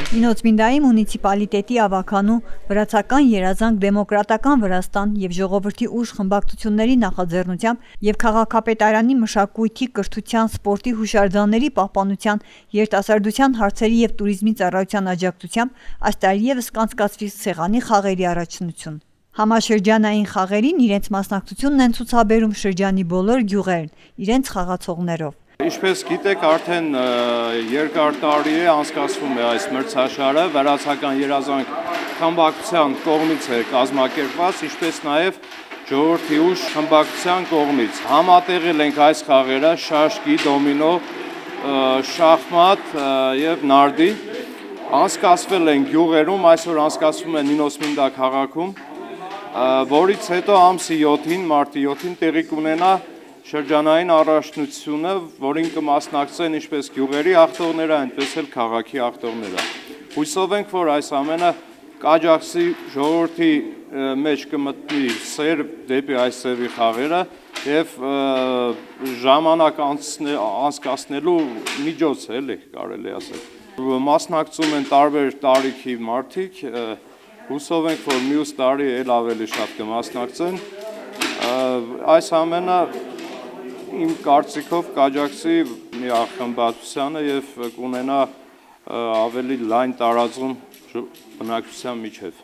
Նինոցմինդայի մունիցիպալիտետի ավականու վրացական երազանք դեմոկրատական Վրաստան և ժողովրդի ուժ խմբակցությունների նախաձեռնությամբ և քաղաքապետարանի մշակույթի, կրթության, սպորտի հուշարձանների պահպանության, երիտասարդության հարցերի և տուրիզմի ծառայության աջակցությամբ այս տարի ևս կանցկացվի սեղանի խաղերի առաջնություն։ Համաշրջանային խաղերին իրենց մասնակցությունն են ցուցաբերում շրջանի բոլոր գյուղերն իրենց խաղացողներով։ Ինչպես գիտեք, արդեն երկար տարի է անցկացվում է այս մրցաշարը, վրացական երազանք խմբակցության կողմից է կազմակերպված, ինչպես նաև ժողովրդի ուժ խմբակցության կողմից։ Համատեղել ենք այս խաղերը շաշկի, դոմինո, շախմատ եւ նարդի։ Անցկացվել են գյուղերում, այսօր անցկացվում է Նինոցմինդա քաղաքում, որից հետո ամսի 7-ին, մարտի 7-ին տեղի կունենա շրջանային առաջնությունը, որին կմասնակցեն ինչպես գյուղերի ախտորները, այնպես էլ քաղաքի ախտորները։ Հույսով ենք, որ այս ամենը կաջակցի ժողովրդի մեջ կմտնի սեր դեպի այս ձևի խաղերը եւ ժամանակ անցկացնելու միջոց է, էլի կարելի ասել։ Մասնակցում են տարբեր տարիքի մարդիկ, հուսով ենք, որ մյուս տարի էլ ավելի շատ կմասնակցեն։ Այս ամենը իմ կարծիքով կաջակցի միախմբվածությանը եւ կունենա ավելի լայն տարածում բնակչության միջև։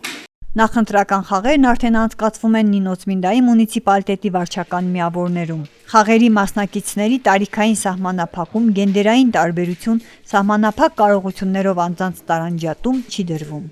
Նախընտրական խաղերն արդեն անցկացվում են Նինոցմինդայի մունիցիպալիտետի վարչական միավորներում։ Խաղերի մասնակիցների տարիքային սահմանափակում, գենդերային տարբերություն, սահմանափակ կարողություններով անձանց տարանջատում չի դրվում։